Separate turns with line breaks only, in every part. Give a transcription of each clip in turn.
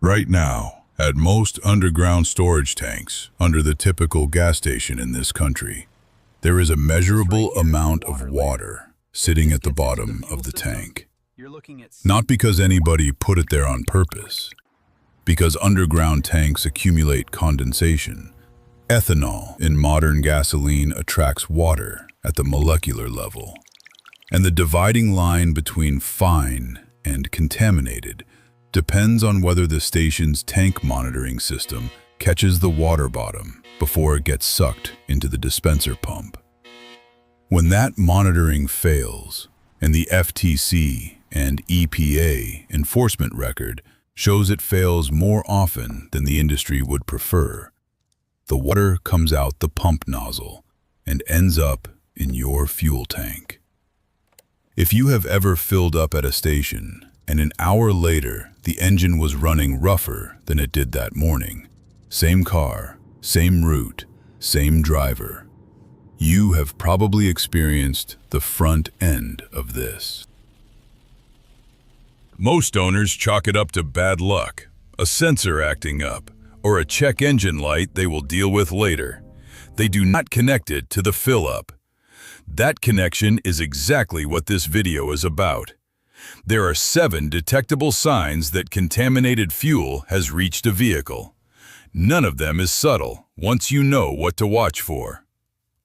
Right now, at most underground storage tanks under the typical gas station in this country, there is a measurable amount of water sitting at the bottom of the tank. Not because anybody put it there on purpose, because underground tanks accumulate condensation. Ethanol in modern gasoline attracts water at the molecular level, and the dividing line between fine and contaminated depends on whether the station's tank monitoring system catches the water bottom before it gets sucked into the dispenser pump. When that monitoring fails, and the FTC and EPA enforcement record shows it fails more often than the industry would prefer, the water comes out the pump nozzle and ends up in your fuel tank. If you have ever filled up at a station and an hour later the engine was running rougher than it did that morning, same car, same route, same driver, you have probably experienced the front end of this. Most owners chalk it up to bad luck, a sensor acting up, or a check engine light they will deal with later. They do not connect it to the fill-up. That connection is exactly what this video is about. There are 7 detectable signs that contaminated fuel has reached a vehicle. None of them is subtle once you know what to watch for.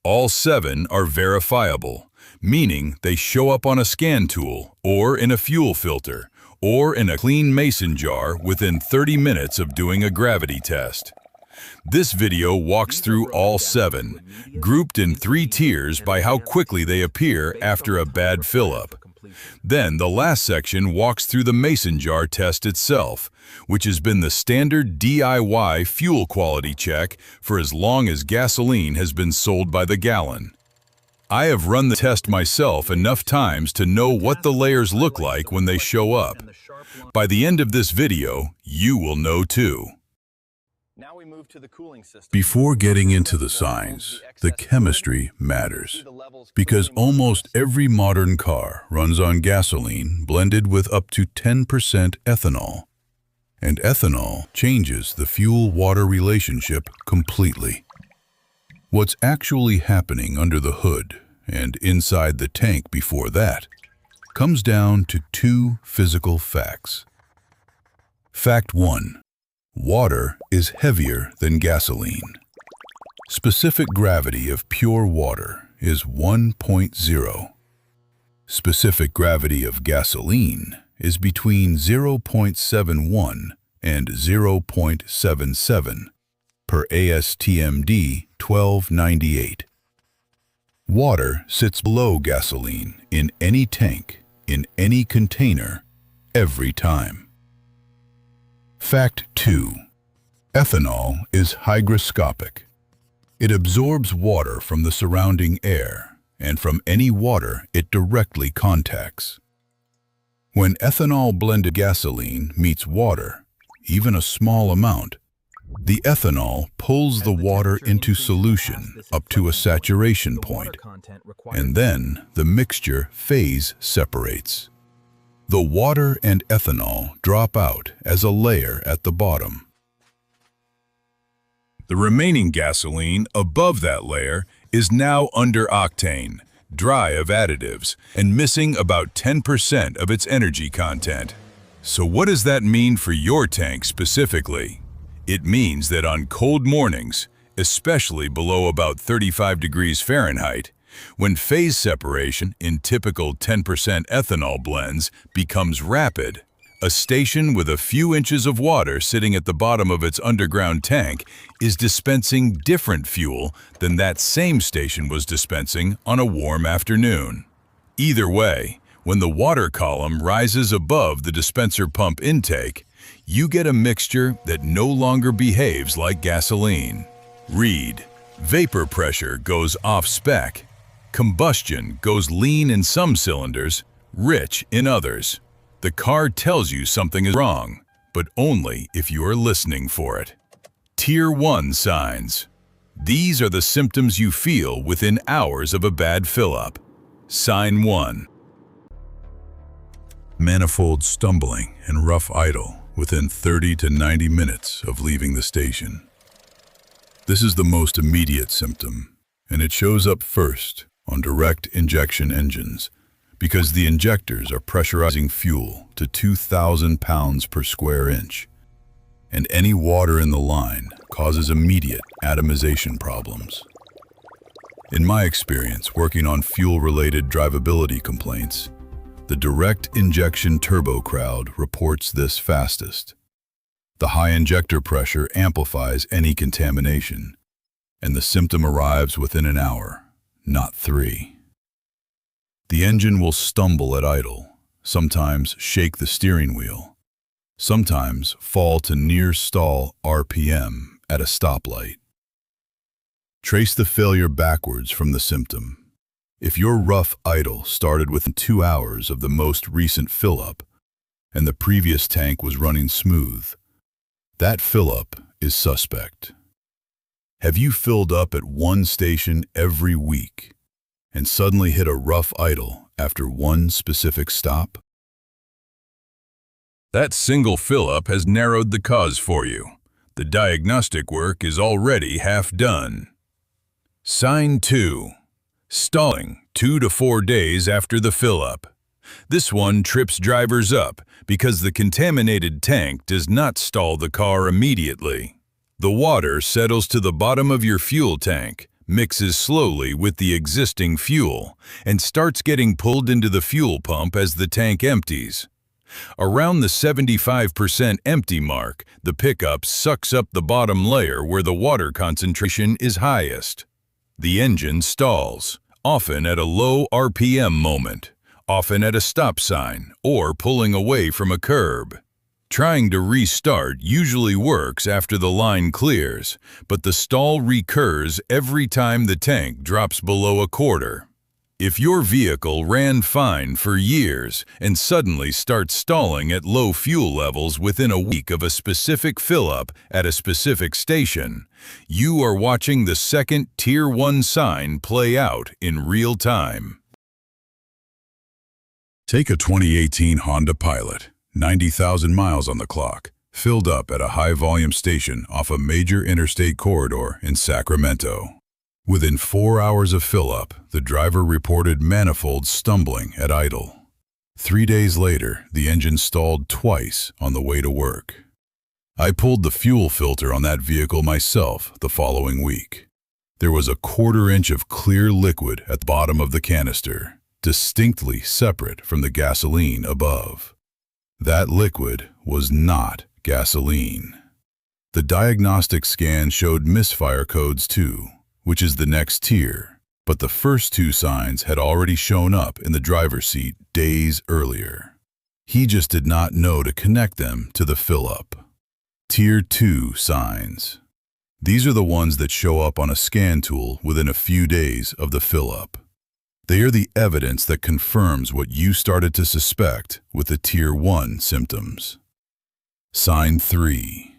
All 7 are verifiable, meaning they show up on a scan tool, or in a fuel filter, or in a clean mason jar within 30 minutes of doing a gravity test. This video walks through all 7, grouped in 3 tiers by how quickly they appear after a bad fill-up. Then the last section walks through the mason jar test itself, which has been the standard DIY fuel quality check for as long as gasoline has been sold by the gallon. I have run the test myself enough times to know what the layers look like when they show up. By the end of this video, you will know too. Before getting into the signs, the chemistry matters, because almost every modern car runs on gasoline blended with up to 10% ethanol. And ethanol changes the fuel-water relationship completely. What's actually happening under the hood and inside the tank before that comes down to 2 physical facts. Fact 1. Water is heavier than gasoline. Specific gravity of pure water is 1.0. Specific gravity of gasoline is between 0.71 and 0.77 per ASTM-D 1298. Water sits below gasoline in any tank, in any container, every time. Fact 2. Ethanol is hygroscopic. It absorbs water from the surrounding air and from any water it directly contacts. When ethanol-blended gasoline meets water, even a small amount, the ethanol pulls the water into solution up to a saturation point, and then the mixture phase separates. The water and ethanol drop out as a layer at the bottom. The remaining gasoline above that layer is now under octane, dry of additives, and missing about 10% of its energy content. So what does that mean for your tank specifically? It means that on cold mornings, especially below about 35 degrees Fahrenheit, when phase separation in typical 10% ethanol blends becomes rapid, a station with a few inches of water sitting at the bottom of its underground tank is dispensing different fuel than that same station was dispensing on a warm afternoon. Either way, when the water column rises above the dispenser pump intake, you get a mixture that no longer behaves like gasoline. Read, vapor pressure goes off-spec. Combustion goes lean in some cylinders, rich in others. The car tells you something is wrong, but only if you are listening for it. Tier 1 signs. These are the symptoms you feel within hours of a bad fill-up. Sign 1. Manifold stumbling and rough idle. within 30 to 90 minutes of leaving the station. This is the most immediate symptom, and it shows up first on direct injection engines because the injectors are pressurizing fuel to 2,000 pounds per square inch, and any water in the line causes immediate atomization problems. In my experience working on fuel-related drivability complaints, the direct injection turbo crowd reports this fastest. The high injector pressure amplifies any contamination, and the symptom arrives within an hour, not 3. The engine will stumble at idle, sometimes shake the steering wheel, sometimes fall to near stall RPM at a stoplight. Trace the failure backwards from the symptom. If your rough idle started within 2 hours of the most recent fill-up, and the previous tank was running smooth, that fill-up is suspect. Have you filled up at one station every week and suddenly hit a rough idle after one specific stop?
That single fill-up has narrowed the cause for you. The diagnostic work is already half done. Sign 2. Stalling 2 to 4 days after the fill-up. This one trips drivers up because the contaminated tank does not stall the car immediately. The water settles to the bottom of your fuel tank, mixes slowly with the existing fuel, and starts getting pulled into the fuel pump as the tank empties. Around the 75% empty mark, the pickup sucks up the bottom layer where the water concentration is highest. The engine stalls, often at a low RPM moment, often at a stop sign or pulling away from a curb. Trying to restart usually works after the line clears, but the stall recurs every time the tank drops below a quarter. If your vehicle ran fine for years and suddenly starts stalling at low fuel levels within a week of a specific fill-up at a specific station, you are watching the second Tier 1 sign play out in real time.
Take a 2018 Honda Pilot, 90,000 miles on the clock, filled up at a high-volume station off a major interstate corridor in Sacramento. Within 4 hours of fill-up, the driver reported manifold stumbling at idle. 3 days later, the engine stalled twice on the way to work. I pulled the fuel filter on that vehicle myself the following week. There was a 1/4 inch of clear liquid at the bottom of the canister, distinctly separate from the gasoline above. That liquid was not gasoline. The diagnostic scan showed misfire codes too, which is the next tier, but the first 2 signs had already shown up in the driver's seat days earlier. He just did not know to connect them to the fill-up. Tier 2 signs. These are the ones that show up on a scan tool within a few days of the fill-up. They are the evidence that confirms what you started to suspect with the Tier 1 symptoms. Sign 3.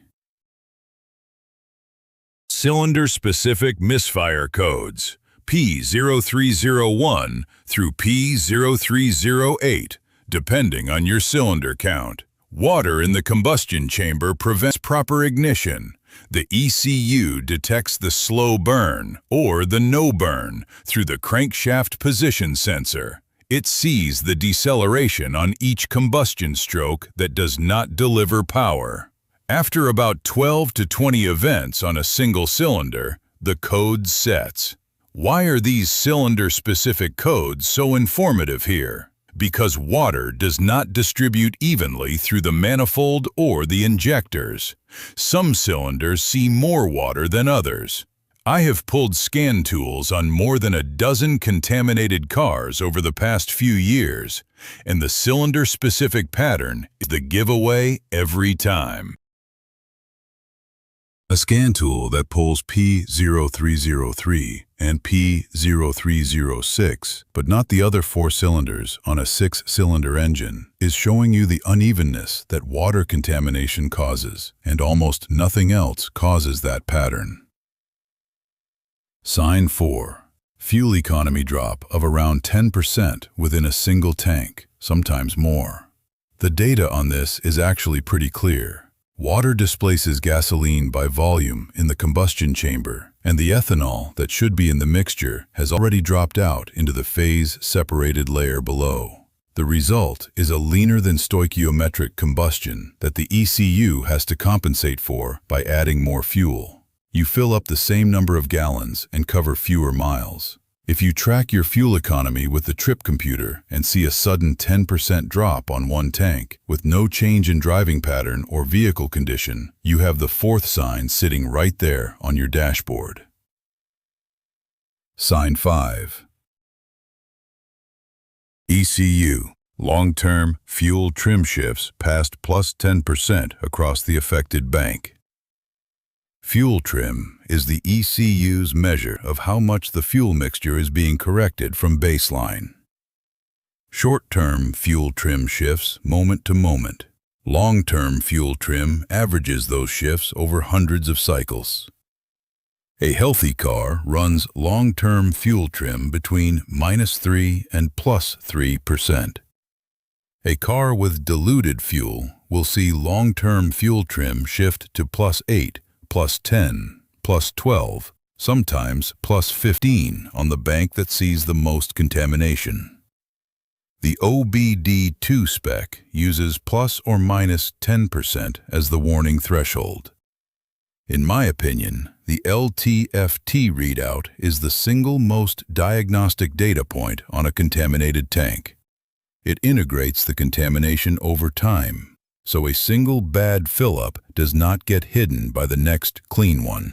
Cylinder-specific misfire codes, P0301 through P0308, depending on your cylinder count. Water in the combustion chamber prevents proper ignition. The ECU detects the slow burn or the no burn through the crankshaft position sensor. It sees the deceleration on each combustion stroke that does not deliver power. After about 12 to 20 events on a single cylinder, the code sets. Why are these cylinder-specific codes so informative here? Because water does not distribute evenly through the manifold or the injectors. Some cylinders see more water than others. I have pulled scan tools on more than a dozen contaminated cars over the past few years, and the cylinder-specific pattern is the giveaway every time.
A scan tool that pulls P0303 and P0306, but not the other 4 cylinders on a 6-cylinder engine, is showing you the unevenness that water contamination causes, and almost nothing else causes that pattern. Sign 4. Fuel economy drop of around 10% within a single tank, sometimes more. The data on this is actually pretty clear. Water displaces gasoline by volume in the combustion chamber, and the ethanol that should be in the mixture has already dropped out into the phase-separated layer below. The result is a leaner than stoichiometric combustion that the ECU has to compensate for by adding more fuel. You fill up the same number of gallons and cover fewer miles. If you track your fuel economy with the trip computer and see a sudden 10% drop on one tank with no change in driving pattern or vehicle condition, you have the fourth sign sitting right there on your dashboard. Sign 5. ECU, long-term fuel trim shifts past plus 10% across the affected bank. Fuel trim is the ECU's measure of how much the fuel mixture is being corrected from baseline. Short-term fuel trim shifts moment to moment. Long-term fuel trim averages those shifts over hundreds of cycles. A healthy car runs long-term fuel trim between -3 and +3%. A car with diluted fuel will see long-term fuel trim shift to +8, +10, +12, sometimes +15 on the bank that sees the most contamination. The OBD2 spec uses plus or minus 10% as the warning threshold. In my opinion, the LTFT readout is the single most diagnostic data point on a contaminated tank. It integrates the contamination over time, so a single bad fill-up does not get hidden by the next clean one.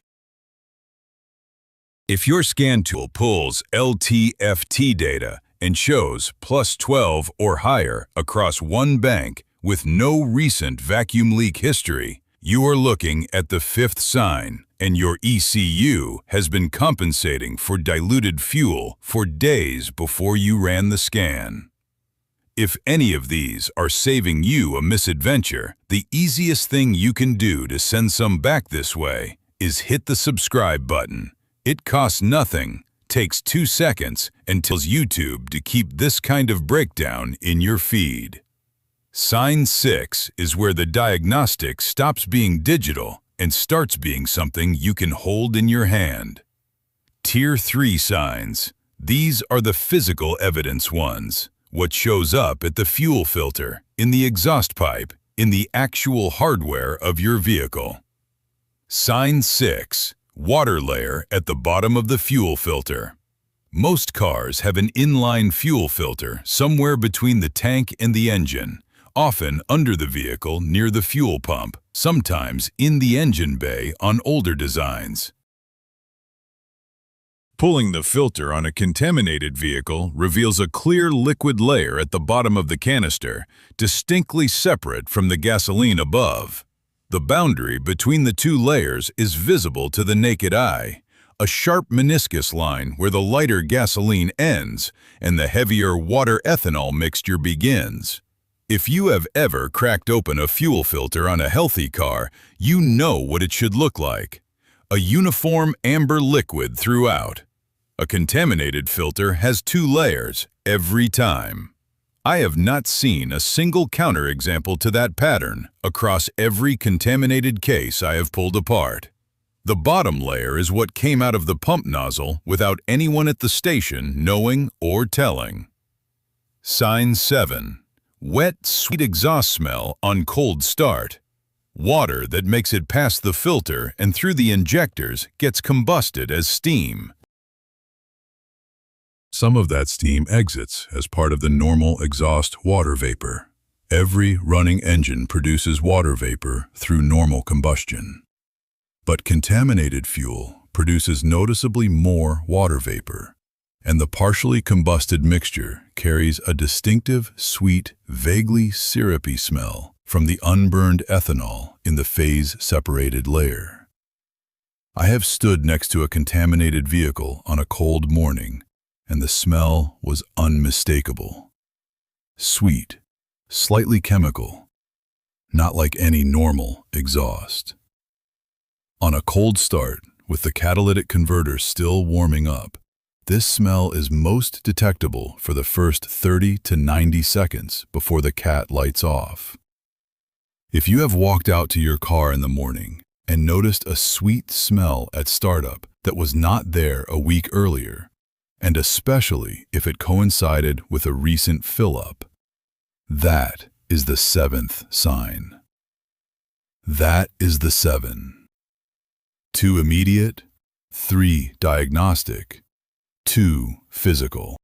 If your scan tool pulls LTFT data and shows +12 or higher across one bank with no recent vacuum leak history, you are looking at the fifth sign, and your ECU has been compensating for diluted fuel for days before you ran the scan. If any of these are saving you a misadventure, the easiest thing you can do to send some back this way is hit the subscribe button. It costs nothing, takes 2 seconds, and tells YouTube to keep this kind of breakdown in your feed. Sign 6 is where the diagnostic stops being digital and starts being something you can hold in your hand. Tier 3 signs. These are the physical evidence ones. What shows up at the fuel filter, in the exhaust pipe, in the actual hardware of your vehicle. Sign 6. Water layer at the bottom of the fuel filter. Most cars have an inline fuel filter somewhere between the tank and the engine, often under the vehicle near the fuel pump, sometimes in the engine bay on older designs. Pulling the filter on a contaminated vehicle reveals a clear liquid layer at the bottom of the canister, distinctly separate from the gasoline above. The boundary between the two layers is visible to the naked eye, a sharp meniscus line where the lighter gasoline ends and the heavier water ethanol mixture begins. If you have ever cracked open a fuel filter on a healthy car, you know what it should look like. A uniform amber liquid throughout. A contaminated filter has 2 layers every time. I have not seen a single counterexample to that pattern across every contaminated case I have pulled apart. The bottom layer is what came out of the pump nozzle without anyone at the station knowing or telling. Sign 7. Wet, sweet exhaust smell on cold start. Water that makes it past the filter and through the injectors gets combusted as steam.
Some of that steam exits as part of the normal exhaust water vapor. Every running engine produces water vapor through normal combustion. But contaminated fuel produces noticeably more water vapor, and the partially combusted mixture carries a distinctive, sweet, vaguely syrupy smell from the unburned ethanol in the phase-separated layer. I have stood next to a contaminated vehicle on a cold morning, and the smell was unmistakable. Sweet, slightly chemical, not like any normal exhaust. On a cold start, with the catalytic converter still warming up, This smell is most detectable for the first 30 to 90 seconds before the cat lights off. If you have walked out to your car in the morning and noticed a sweet smell at startup that was not there a week earlier, and especially if it coincided with a recent fill-up, that is the seventh sign. That is the 7. 2 immediate, 3 diagnostic, 2 physical.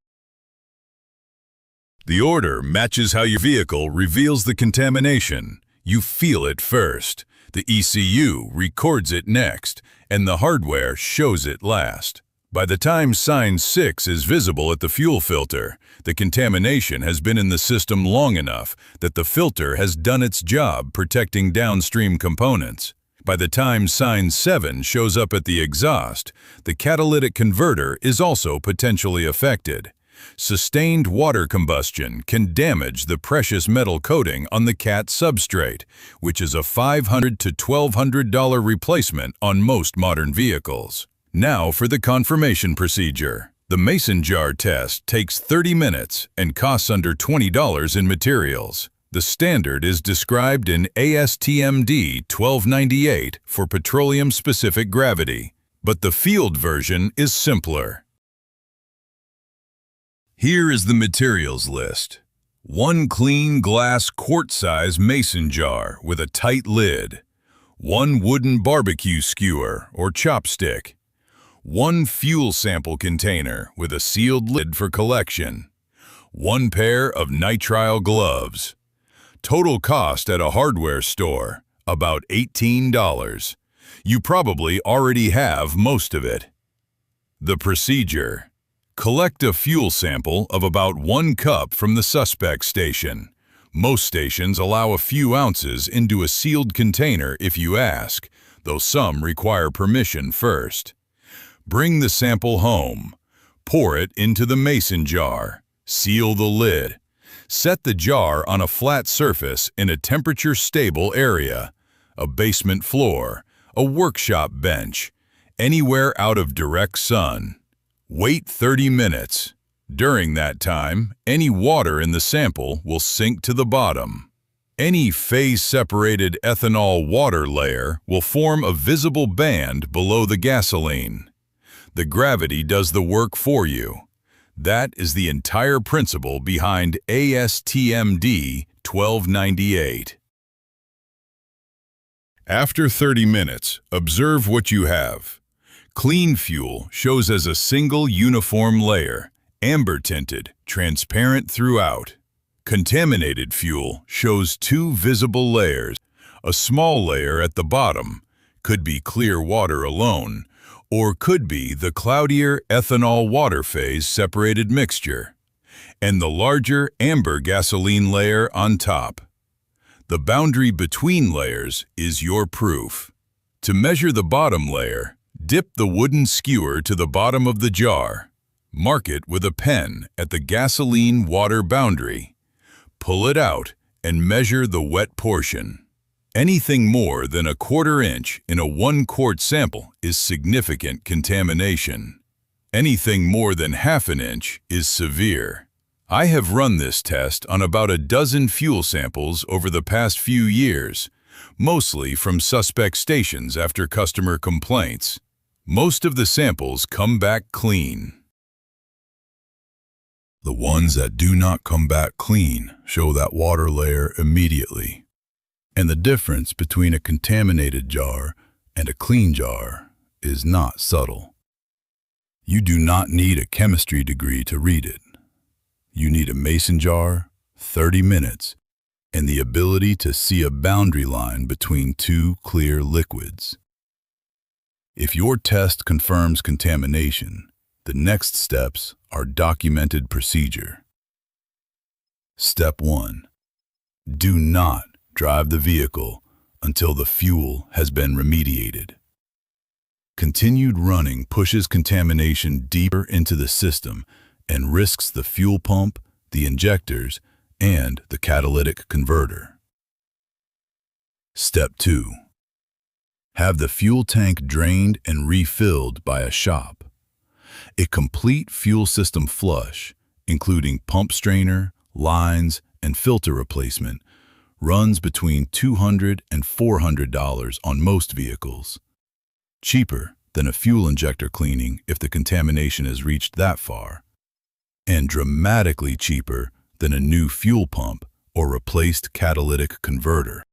The order matches how your vehicle reveals the contamination. You feel it first, the ECU records it next, and the hardware shows it last. By the time sign 6 is visible at the fuel filter, the contamination has been in the system long enough that the filter has done its job protecting downstream components. By the time sign 7 shows up at the exhaust, the catalytic converter is also potentially affected. Sustained water combustion can damage the precious metal coating on the cat substrate, which is a $500 to $1,200 replacement on most modern vehicles. Now for the confirmation procedure. The mason jar test takes 30 minutes and costs under $20 in materials. The standard is described in ASTM-D 1298 for petroleum-specific gravity, but the field version is simpler. Here is the materials list. 1 clean glass quart-size mason jar with a tight lid. 1 wooden barbecue skewer or chopstick. 1 fuel sample container with a sealed lid for collection. 1 pair of nitrile gloves. Total cost at a hardware store, about $18. You probably already have most of it. The procedure. Collect a fuel sample of about 1 cup from the suspect station. Most stations allow a few ounces into a sealed container if you ask, though some require permission first. Bring the sample home. Pour it into the mason jar. Seal the lid. Set the jar on a flat surface in a temperature-stable area, a basement floor, a workshop bench, anywhere out of direct sun. Wait 30 minutes. During that time, any water in the sample will sink to the bottom. Any phase-separated ethanol water layer will form a visible band below the gasoline. The gravity does the work for you. That is the entire principle behind ASTM-D 1298. After 30 minutes, observe what you have. Clean fuel shows as a single uniform layer, amber-tinted, transparent throughout. Contaminated fuel shows 2 visible layers. A small layer at the bottom could be clear water alone, or could be the cloudier ethanol water phase separated mixture, and the larger amber gasoline layer on top. The boundary between layers is your proof. To measure the bottom layer, dip the wooden skewer to the bottom of the jar. Mark it with a pen at the gasoline-water boundary. Pull it out and measure the wet portion. Anything more than a 1/4 inch in a 1-quart sample is significant contamination. Anything more than 1/2 inch is severe. I have run this test on about a dozen fuel samples over the past few years, mostly from suspect stations after customer complaints. Most of the samples come back clean. The ones that do not come back clean show that water layer immediately. And the difference between a contaminated jar and a clean jar is not subtle. You do not need a chemistry degree to read it. You need a mason jar, 30 minutes, and the ability to see a boundary line between 2 clear liquids. If your test confirms contamination, the next steps are documented procedure. Step 1. Do not drive the vehicle until the fuel has been remediated. Continued running pushes contamination deeper into the system and risks the fuel pump, the injectors, and the catalytic converter. Step 2. Have the fuel tank drained and refilled by a shop.
A complete fuel system flush, including pump strainer, lines, and filter replacement, runs between $200 and $400 on most vehicles. Cheaper than a fuel injector cleaning if the contamination has reached that far, and dramatically cheaper than a new fuel pump or replaced catalytic converter.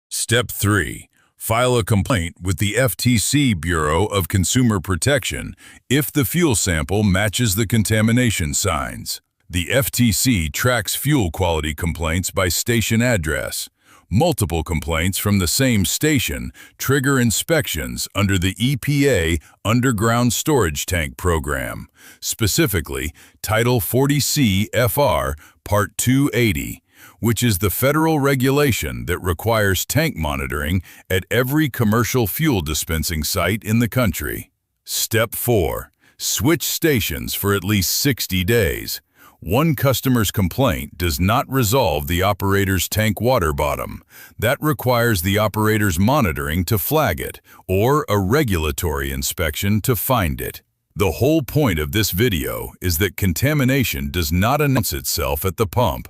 Step 3. File a complaint with the FTC Bureau of Consumer Protection if the fuel sample matches the contamination signs. The FTC tracks fuel quality complaints by station address. Multiple complaints from the same station trigger inspections under the EPA Underground Storage Tank Program, specifically Title 40 CFR Part 280, which is the federal regulation that requires tank monitoring at every commercial fuel dispensing site in the country. Step 4. Switch stations for at least 60 days. One customer's complaint does not resolve the operator's tank water bottom. That requires the operator's monitoring to flag it, or a regulatory inspection to find it. The whole point of this video is that contamination does not announce itself at the pump.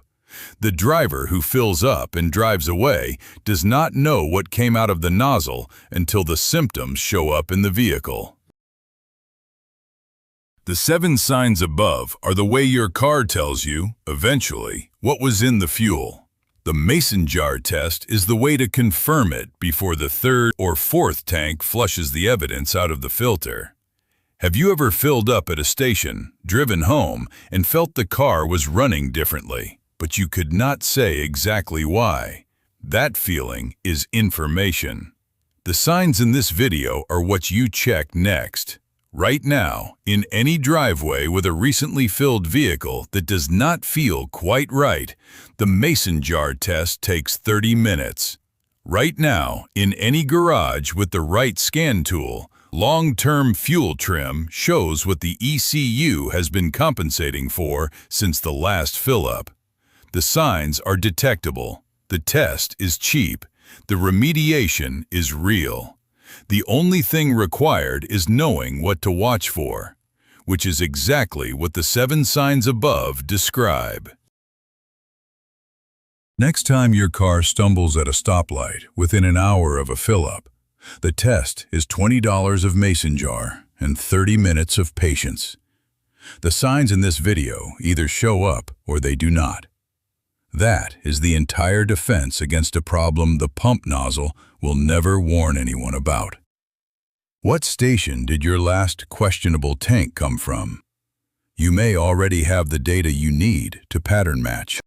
The driver who fills up and drives away does not know what came out of the nozzle until the symptoms show up in the vehicle. The 7 signs above are the way your car tells you, eventually, what was in the fuel. The mason jar test is the way to confirm it before the 3rd or 4th tank flushes the evidence out of the filter. Have you ever filled up at a station, driven home, and felt the car was running differently, but you could not say exactly why? That feeling is information. The signs in this video are what you check next. Right now, in any driveway with a recently filled vehicle that does not feel quite right, the mason jar test takes 30 minutes. Right now, in any garage with the right scan tool, long-term fuel trim shows what the ECU has been compensating for since the last fill-up. The signs are detectable. The test is cheap. The remediation is real. The only thing required is knowing what to watch for, which is exactly what the 7 signs above describe. Next time your car stumbles at a stoplight within an hour of a fill-up, the test is $20 of mason jar and 30 minutes of patience. The signs in this video either show up or they do not. That is the entire defense against a problem the pump nozzle will never warn anyone about. What station did your last questionable tank come from? You may already have the data you need to pattern match.